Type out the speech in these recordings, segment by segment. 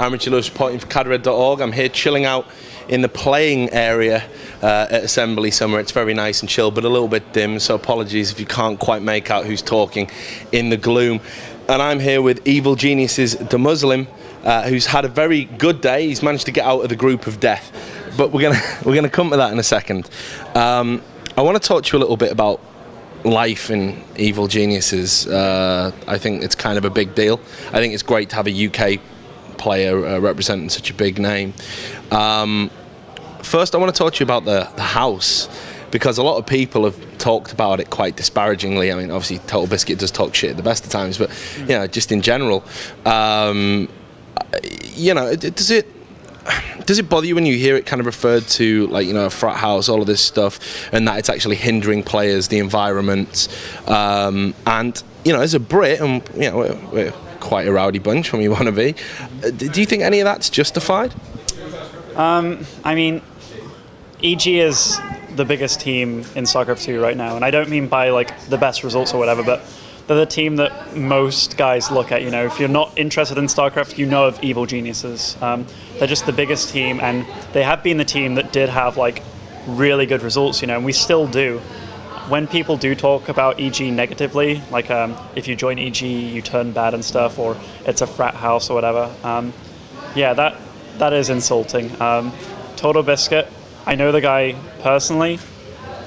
I'm Richard Lewis, reporting for cadred.org. I'm here chilling out in the playing area at Assembly somewhere. It's very nice and chill, but a little bit dim, so apologies if you can't quite make out who's talking in the gloom. And I'm here with Evil Geniuses DeMusliM, who's had a very good day. He's managed to get out of the group of death, but we're gonna come to that in a second. I want to talk to you a little bit about life in Evil Geniuses. I think it's kind of a big deal. I think it's great to have a UK player representing such a big name. First, I want to talk to you about the house, because a lot of people have talked about it quite disparagingly. I mean, obviously, Total Biscuit does talk shit at the best of times, but you know, just in general, you know, does it bother you when you hear it kind of referred to, like, you know, a frat house, all of this stuff, and that it's actually hindering players, the environment, and you know, as a Brit, and you know, we're quite a rowdy bunch when we want to be. Do you think any of that's justified? I mean, EG is the biggest team in StarCraft 2 right now, and I don't mean by like the best results or whatever, but they're the team that most guys look at. You know, if you're not interested in StarCraft, you know of Evil Geniuses. They're just the biggest team, and they have been the team that did have like really good results, you know, and we still do. When people do talk about EG negatively, like if you join EG, you turn bad and stuff, or it's a frat house or whatever, yeah, that is insulting. Total Biscuit, I know the guy personally,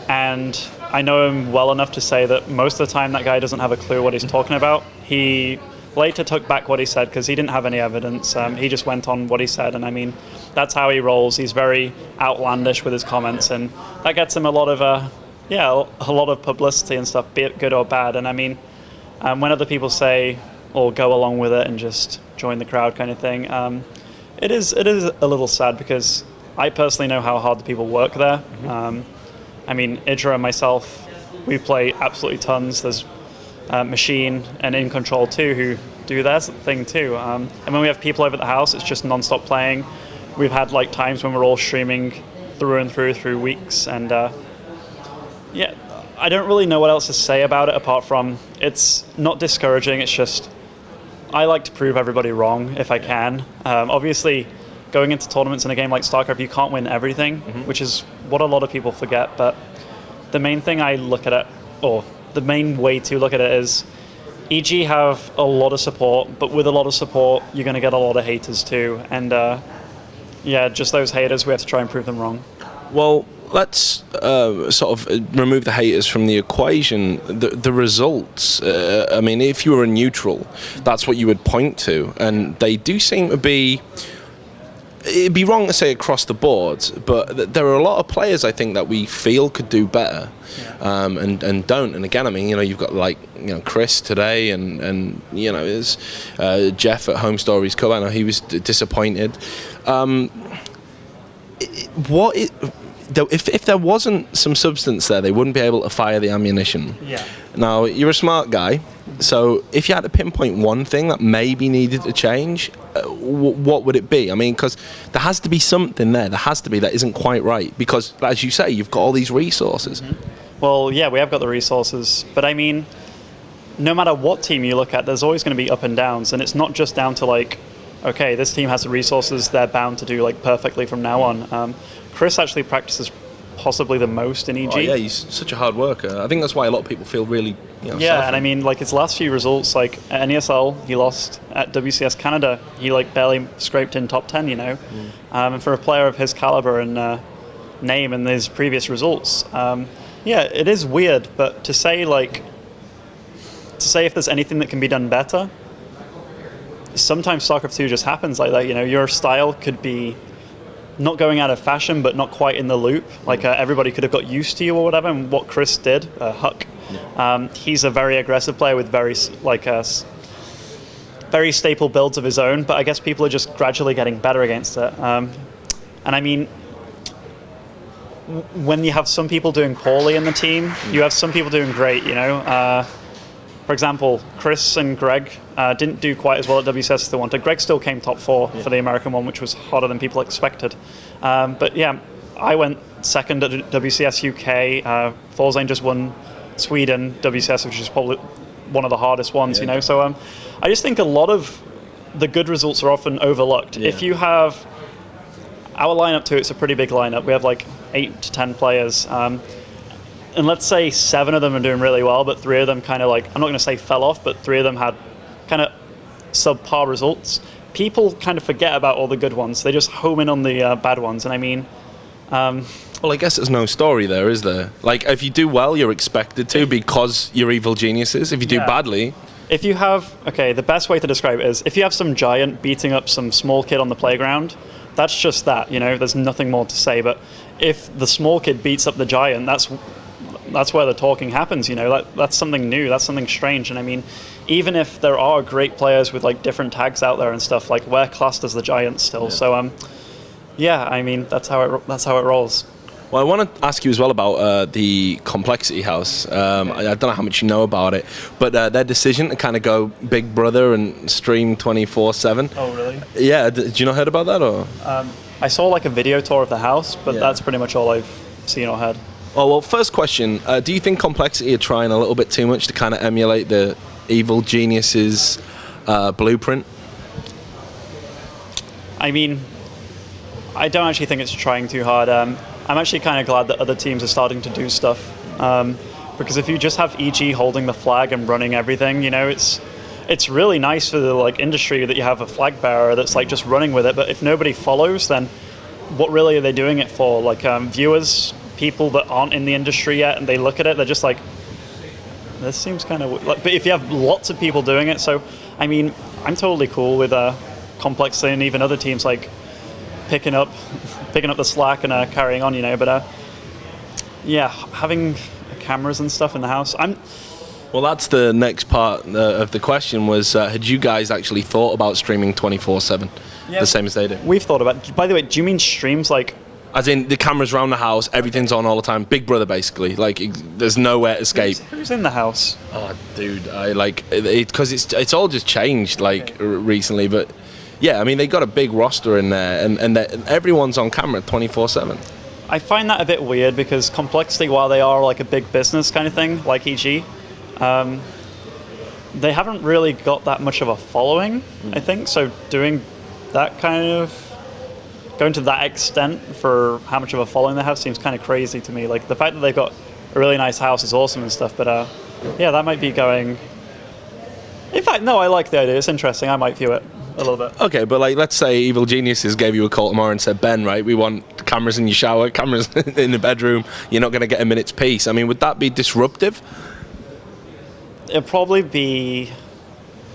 and I know him well enough to say that most of the time that guy doesn't have a clue what he's talking about. He later took back what he said because he didn't have any evidence. He just went on what he said, and I mean, that's how he rolls. He's very outlandish with his comments, and that gets him a lot of a lot of publicity and stuff, be it good or bad. And I mean, when other people say or go along with it and just join the crowd kind of thing, it is a little sad, because I personally know how hard the people work there. I mean, Idra and myself, we play absolutely tons. There's Machine and In Control too, who do their thing too. And when we have people over at the house, it's just non-stop playing. We've had like times when we're all streaming through and through weeks, and yeah, I don't really know what else to say about it apart from it's not discouraging. It's just I like to prove everybody wrong if I can. Obviously, going into tournaments in a game like StarCraft, you can't win everything, which is what a lot of people forget. But the main thing I look at it, or the main way to look at it, is EG have a lot of support, but with a lot of support, you're going to get a lot of haters too. And yeah, just those haters, we have to try and prove them wrong. Well, let's sort of remove the haters from the equation. The results, I mean, if you were a neutral, that's what you would point to. And they do seem to be, it'd be wrong to say across the board, but there are a lot of players, I think, that we feel could do better, and don't. And again, I mean, you know, you've got like, you know, Chris today, and you know, there's Jeff at Home Stories Cup. I know he was disappointed. If there wasn't some substance there, they wouldn't be able to fire the ammunition. Yeah. Now, you're a smart guy, so if you had to pinpoint one thing that maybe needed to change, what would it be? I mean, because there has to be something there. There has to be, that isn't quite right. Because, as you say, you've got all these resources. Well, yeah, we have got the resources. But I mean, no matter what team you look at, there's always going to be up and downs. And it's not just down to like, okay, this team has the resources, they're bound to do like perfectly from now on. Chris actually practices possibly the most in EG. Oh, yeah, he's such a hard worker. I think that's why a lot of people feel really, you know, yeah, and I mean, like his last few results, like at NESL, he lost. At WCS Canada, he like barely scraped in top 10, you know. And for a player of his caliber and name and his previous results, yeah, it is weird. But to say if there's anything that can be done better, sometimes StarCraft 2 just happens like that. You know, your style could be not going out of fashion, but not quite in the loop. Like everybody could have got used to you or whatever. And what Chris did, Huck, he's a very aggressive player with very staple builds of his own. But I guess people are just gradually getting better against it. And I mean, when you have some people doing poorly in the team, you have some people doing great. You know. For example, Chris and Greg didn't do quite as well at WCS as they wanted. Greg still came top 4 for the American one, which was harder than people expected. But yeah, I went second at WCS UK. Thorstein just won Sweden WCS, which is probably one of the hardest ones, you know. So I just think a lot of the good results are often overlooked. Yeah. If you have our lineup too, it's a pretty big lineup. We have like 8 to 10 players. And let's say 7 of them are doing really well, but 3 of them kind of like, I'm not going to say fell off, but 3 of them had kind of subpar results. People kind of forget about all the good ones. They just home in on the bad ones. And I mean, well, I guess there's no story there, is there? Like, if you do well, you're expected to because you're evil geniuses. If you do badly... If you have, the best way to describe it is, if you have some giant beating up some small kid on the playground, that's just that, there's nothing more to say. But if the small kid beats up the giant, that's where the talking happens, that's something new, that's something strange. And I mean, even if there are great players with like different tags out there and stuff, like we're classed as the giant still. So, I mean, that's how it rolls. Well, I want to ask you as well about the Complexity House. I don't know how much you know about it, but their decision to kind of go Big Brother and stream 24/7. Oh, really? Yeah. Did you not heard about that, or? I saw like a video tour of the house, but that's pretty much all I've seen or heard. Oh, well, first question. Do you think Complexity are trying a little bit too much to kind of emulate the Evil Geniuses blueprint? I mean, I don't actually think it's trying too hard. I'm actually kind of glad that other teams are starting to do stuff, because if you just have EG holding the flag and running everything, it's really nice for the like industry that you have a flag bearer that's like just running with it. But if nobody follows, then what really are they doing it for? Like viewers, people that aren't in the industry yet, and they look at it, they're just like, this seems kind of like. But if you have lots of people doing it, so I mean, I'm totally cool with Complexity and even other teams like picking up the slack and carrying on, But having cameras and stuff in the house, Well, that's the next part of the question was, had you guys actually thought about streaming 24/7, the same as they do? We've thought about. By the way, do you mean streams like? As in the cameras around the house, everything's on all the time. Big Brother, basically. Like, there's nowhere to escape. Who's in the house? Oh, dude, I like it because it's all just changed recently, but. Yeah, I mean, they got a big roster in there, and everyone's on camera 24/7. I find that a bit weird because Complexity, while they are like a big business kind of thing, like EG, they haven't really got that much of a following, I think. So doing that going to that extent for how much of a following they have seems kind of crazy to me. Like, the fact that they've got a really nice house is awesome and stuff, but that might be going... In fact, no, I like the idea. It's interesting. I might view it a little bit. Okay, but like, let's say Evil Geniuses gave you a call tomorrow and said, Ben, right, we want cameras in your shower, cameras in the bedroom, you're not going to get a minute's peace. I mean, would that be disruptive? It'd probably be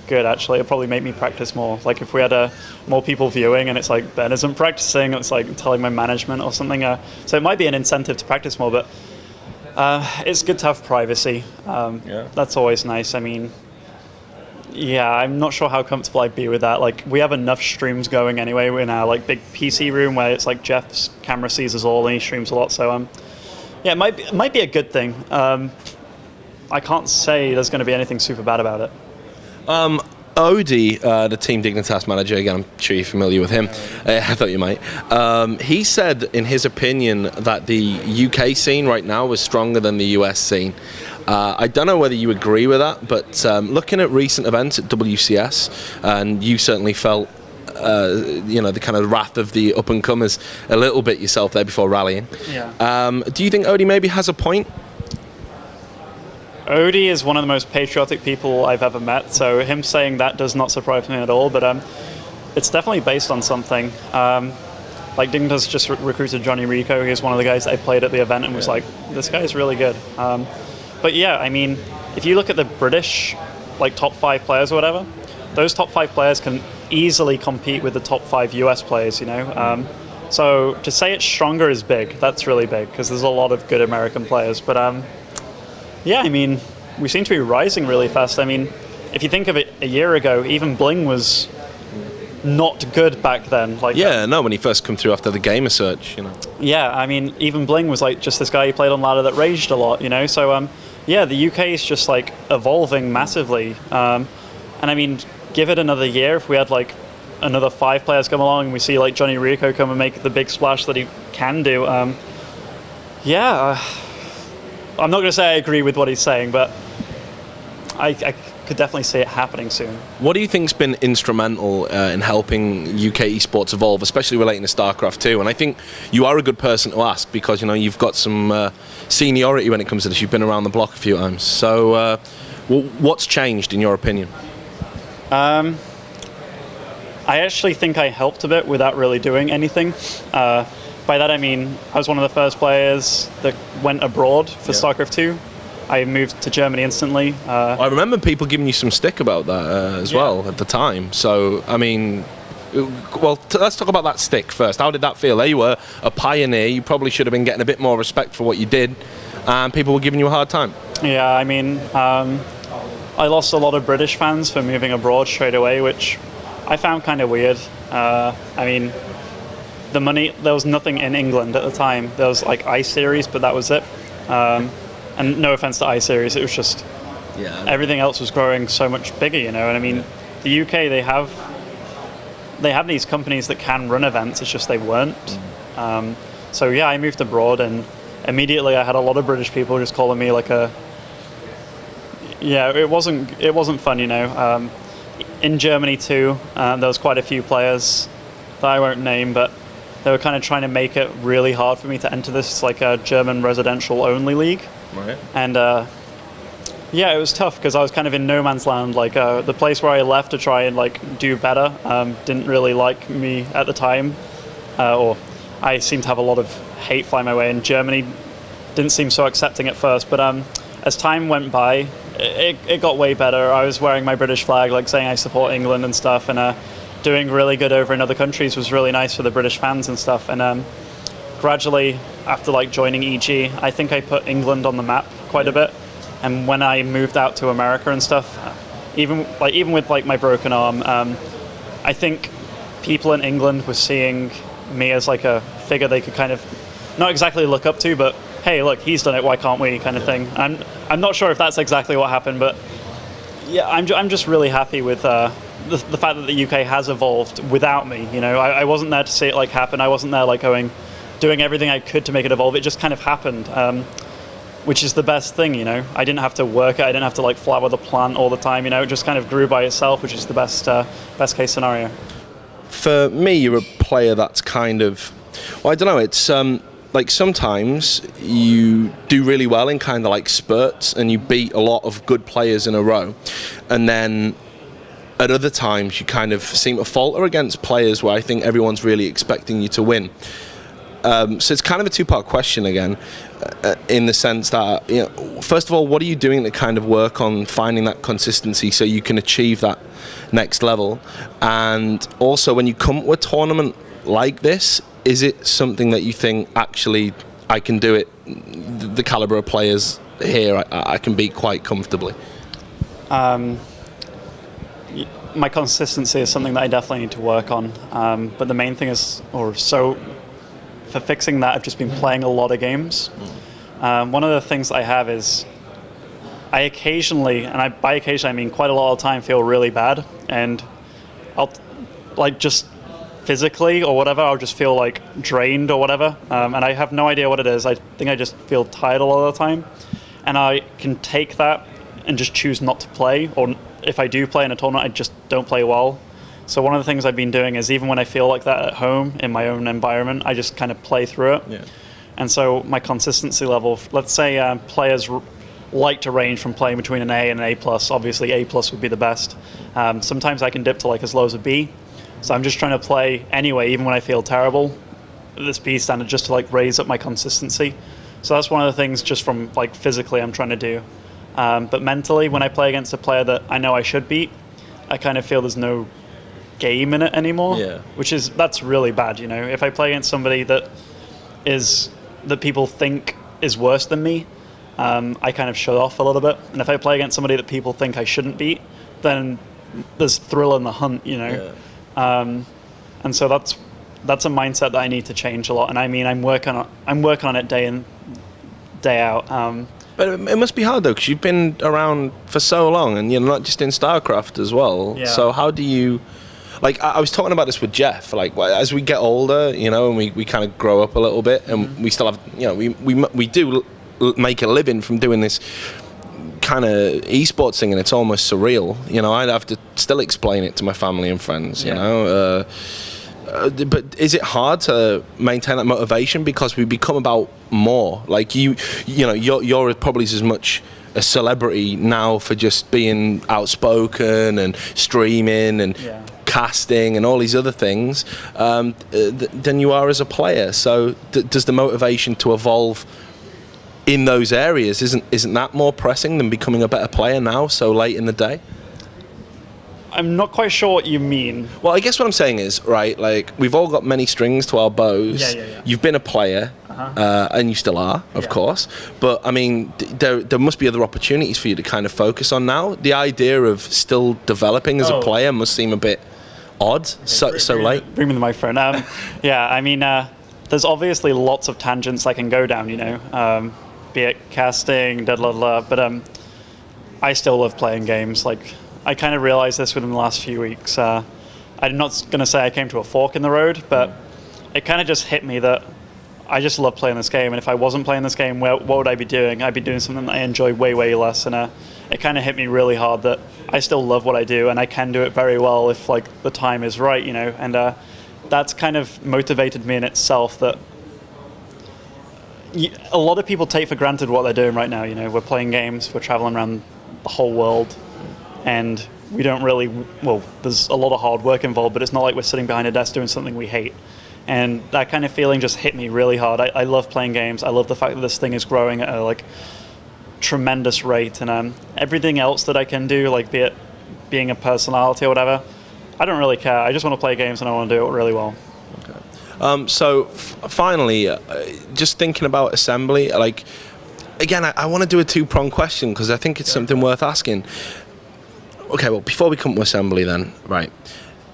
good, actually. It'd probably make me practice more. Like, if we had more people viewing and it's like, Ben isn't practicing, it's like telling my management or something. So it might be an incentive to practice more, but it's good to have privacy. That's always nice. I mean... Yeah, I'm not sure how comfortable I'd be with that. Like, we have enough streams going anyway in our like big PC room where it's like Jeff's camera sees us all and he streams a lot. So it might be a good thing. I can't say there's going to be anything super bad about it. Odie, the Team Dignitas manager, again, I'm sure you're familiar with him. I thought you might. He said, in his opinion, that the UK scene right now was stronger than the US scene. I don't know whether you agree with that, but looking at recent events at WCS, and you certainly felt, the kind of wrath of the up-and-comers a little bit yourself there before rallying. Yeah. Do you think Odie maybe has a point? Odie is one of the most patriotic people I've ever met, so him saying that does not surprise me at all, but it's definitely based on something. Like, Dignitas just recruited Johnny Rico. He was one of the guys that I played at the event and was like, this guy's really good. But yeah, I mean, if you look at the British, like, top 5 players or whatever, those top 5 players can easily compete with the top 5 US players, So to say it's stronger is big. That's really big, because there's a lot of good American players. But yeah, I mean, we seem to be rising really fast. I mean, if you think of it, a year ago, even Bling was not good back then. Like, when he first come through after the gamer search, Yeah, I mean, even Bling was like just this guy who played on ladder that raged a lot, So the UK is just like evolving massively. And I mean, give it another year, if we had like another 5 players come along and we see like Johnny Rico come and make the big splash that he can do, I'm not going to say I agree with what he's saying, but I could definitely see it happening soon. What do you think's been instrumental in helping UK esports evolve, especially relating to StarCraft 2? And I think you are a good person to ask because, you've got some seniority when it comes to this. You've been around the block a few times. So what's changed, in your opinion? I actually think I helped a bit without really doing anything. By that I mean, I was one of the first players that went abroad for StarCraft 2. I moved to Germany instantly. I remember people giving you some stick about that as well at the time. So, I mean, let's talk about that stick first. How did that feel? There you were, a pioneer. You probably should have been getting a bit more respect for what you did, and people were giving you a hard time. Yeah, I mean, I lost a lot of British fans for moving abroad straight away, which I found kind of weird. I mean, there was nothing in England at the time. There was like iSeries, but that was it. And no offense to iSeries, it was just everything else was growing so much bigger, And I mean, the UK, they have these companies that can run events. It's just they weren't. So yeah, I moved abroad, and immediately I had a lot of British people just calling me like a. Yeah, it wasn't fun, In Germany too, there was quite a few players that I won't name, but they were kind of trying to make it really hard for me to enter this like a German residential only league. Right. And yeah, it was tough because I was kind of in no man's land. Like the place where I left to try and like do better didn't really like me at the time, or I seemed to have a lot of hate fly my way. And Germany didn't seem so accepting at first, but as time went by, it got way better. I was wearing my British flag, like saying I support England and stuff, and doing really good over in other countries was really nice for the British fans and stuff. And gradually, after like joining EG, I think I put England on the map quite a bit. And when I moved out to America and stuff, even with like my broken arm, I think people in England were seeing me as like a figure they could kind of not exactly look up to, but hey, look, he's done it, why can't we, kind of thing. I'm not sure if that's exactly what happened, but yeah, I'm just really happy with the fact that the UK has evolved without me. I wasn't there to see it like happen. I wasn't there like doing everything I could to make it evolve. It just kind of happened, which is the best thing. I didn't have to work it. I didn't have to like flower the plant all the time. It just kind of grew by itself, which is the best case scenario. For me, you're a player that's kind of, well, I don't know. It's like sometimes you do really well in kind of like spurts, and you beat a lot of good players in a row, and then at other times you kind of seem to falter against players where I think everyone's really expecting you to win. So it's kind of a two-part question again, in the sense that, first of all, what are you doing to kind of work on finding that consistency so you can achieve that next level? And also, when you come to a tournament like this, is it something that you think, actually, I can do it, the caliber of players here, I can beat quite comfortably? My consistency is something that I definitely need to work on. But the main thing is, for fixing that, I've just been playing a lot of games. One of the things I have is I occasionally, and by occasionally I mean quite a lot of the time, feel really bad, and I'll like just physically or whatever, I'll just feel like drained or whatever, and I have no idea what it is. I think I just feel tired a lot of the time, and I can take that and just choose not to play, or if I do play in a tournament, I just don't play well. So one of the things I've been doing is, even when I feel like that at home in my own environment, I just kind of play through it. Yeah. And so my consistency level, let's say players like to range from playing between an A and an A+. Obviously A+ would be the best. Sometimes I can dip to like as low as a B. So I'm just trying to play anyway, even when I feel terrible, this B standard, just to like raise up my consistency. So that's one of the things just from like physically I'm trying to do. But mentally, when I play against a player that I know I should beat, I kind of feel there's no game in it anymore. Yeah. That's really bad, If I play against somebody that people think is worse than me, I kind of shut off a little bit. And if I play against somebody that people think I shouldn't beat, then there's thrill in the hunt, Yeah. And so that's a mindset that I need to change a lot. And I mean, I'm working on it day in, day out. But it must be hard though, because you've been around for so long, and not just in StarCraft as well. Yeah. So how do you, like, I was talking about this with Jeff, like, as we get older, and we kind of grow up a little bit, and we still have, we do make a living from doing this kind of esports thing, and it's almost surreal. You know, I'd have to still explain it to my family and friends. You know, but is it hard to maintain that motivation because we become about more? Like you know, you're probably as much a celebrity now for just being outspoken and streaming and casting and all these other things than you are as a player. So does the motivation to evolve in those areas isn't that more pressing than becoming a better player now so late in the day? I'm not quite sure what you mean. Well, I guess what I'm saying is, right, like, we've all got many strings to our bows. Yeah. You've been a player, and you still are, of course. But, I mean, there must be other opportunities for you to kind of focus on now. The idea of still developing as a player must seem a bit odd, so late. Bring me the microphone. I mean, there's obviously lots of tangents I can go down, you know, be it casting, but I still love playing games. Like, I kind of realized this within the last few weeks. I'm not going to say I came to a fork in the road, but it kind of just hit me that I just love playing this game. And if I wasn't playing this game, what would I be doing? I'd be doing something that I enjoy way, way less. And it kind of hit me really hard that I still love what I do, and I can do it very well if, like, the time is right, you know. And that's kind of motivated me in itself, that a lot of people take for granted what they're doing right now. You know, we're playing games, we're traveling around the whole world, and we don't really, well, there's a lot of hard work involved, but it's not like we're sitting behind a desk doing something we hate. And that kind of feeling just hit me really hard. I love playing games. I love the fact that this thing is growing at a, like, tremendous rate, and everything else that I can do, like, be it being a personality or whatever, I don't really care. I just want to play games, and I want to do it really well. So finally, just thinking about Assembly, like, again, I want to do a two-pronged question because I think it's something worth asking. Okay, well, before we come to Assembly then, right,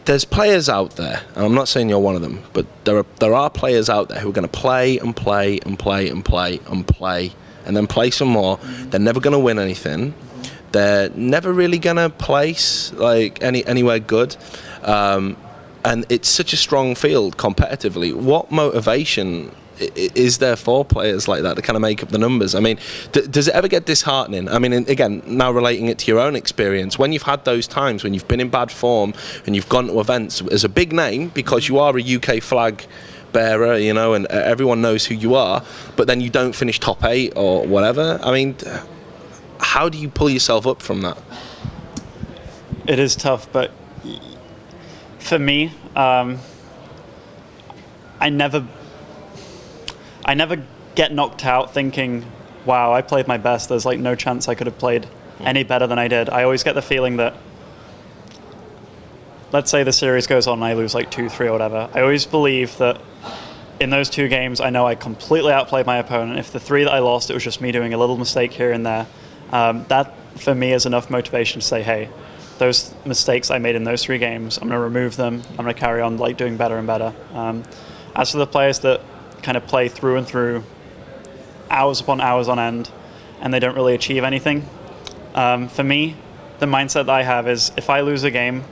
there's players out there, and I'm not saying you're one of them, but there are players out there who are going to play and play and play and play and play and then play some more. They're never going to win anything. They're never really going to place, like, anywhere good. And it's such a strong field competitively. What motivation is there for players like that to kind of make up the numbers? I mean, does it ever get disheartening? I mean, again, now relating it to your own experience, when you've had those times when you've been in bad form and you've gone to events as a big name because you are a UK flag bearer, you know, and everyone knows who you are, but then you don't finish top 8 or whatever. I mean, how do you pull yourself up from that? It is tough, but for me, I never get knocked out thinking, wow, I played my best. There's, like, no chance I could have played any better than I did. I always get the feeling that, let's say the series goes on and I lose, like, 2-3 or whatever. I always believe that in those 2 games, I know I completely outplayed my opponent. If the 3 that I lost, it was just me doing a little mistake here and there, that for me is enough motivation to say, hey, those mistakes I made in those 3 games, I'm going to remove them. I'm going to carry on, like, doing better and better. As for the players that kind of play through and through, hours upon hours on end, and they don't really achieve anything, for me, the mindset that I have is, if I lose a game,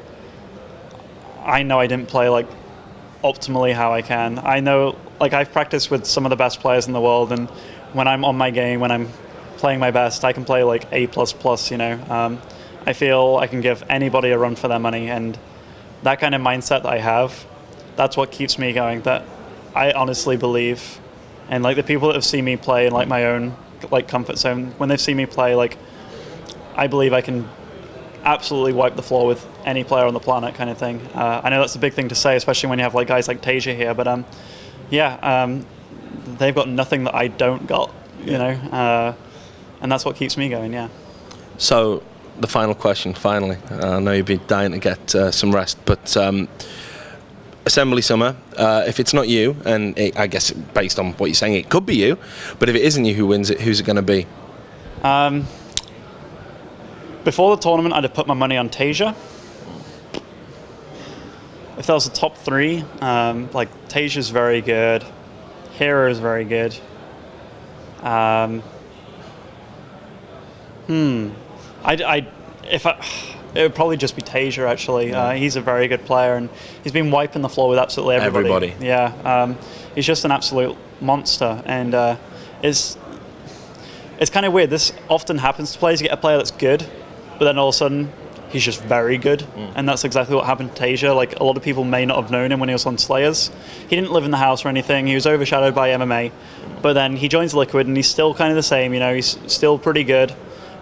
I know I didn't play, like, optimally how I can. I know, like, I've practiced with some of the best players in the world, and when I'm on my game, when I'm playing my best, I can play, like, A++, you know. I feel I can give anybody a run for their money, and that kind of mindset that I have, that's what keeps me going, that I honestly believe. And, like, the people that have seen me play in, like, my own, like, comfort zone, when they've seen me play, like, I believe I can absolutely wipe the floor with any player on the planet, kind of thing. I know that's a big thing to say, especially when you have, like, guys like Tasia here, but they've got nothing that I don't got, you know, and that's what keeps me going. So the final question, finally, I know you've been dying to get some rest, but Assembly Summer, if it's not you, and I guess based on what you're saying, it could be you, but if it isn't you who wins it, who's it going to be? Before the tournament, I'd have put my money on Tasia. If that was the top 3, like, Tasia's very good, Hero is very good. It would probably just be Tasia, actually. He's a very good player, and he's been wiping the floor with absolutely everybody. He's just an absolute monster, and it's it's kind of weird. This often happens to players. You get a player that's good, but then all of a sudden he's just very good, and that's exactly what happened to Tasia. Like, a lot of people may not have known him when he was on Slayers. He didn't live in the house or anything. He was overshadowed by MMA, but then he joins Liquid and he's still kind of the same. You know, he's still pretty good,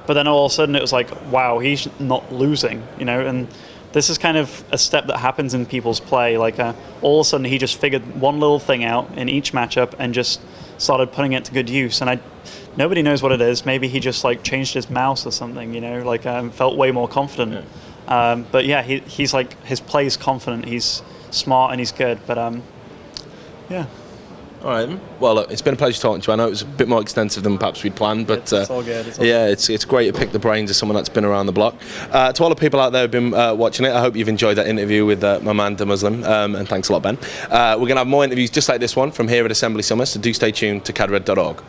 but then all of a sudden it was like, wow, he's not losing. You know, and this is kind of a step that happens in people's play. Like, all of a sudden he just figured one little thing out in each matchup and just started putting it to good use. And nobody knows what it is. Maybe he just like changed his mouse or something, you know, like felt way more confident. Yeah. But yeah, he's like, his play is confident. He's smart and he's good. But yeah. All right. Well, look, it's been a pleasure talking to you. I know it was a bit more extensive than perhaps we'd planned, but it's all good. It's great to pick the brains of someone that's been around the block. To all the people out there who've been watching it, I hope you've enjoyed that interview with my man DeMusliM, and thanks a lot, Ben. We're going to have more interviews just like this one from here at Assembly Summer, so do stay tuned to cadred.org.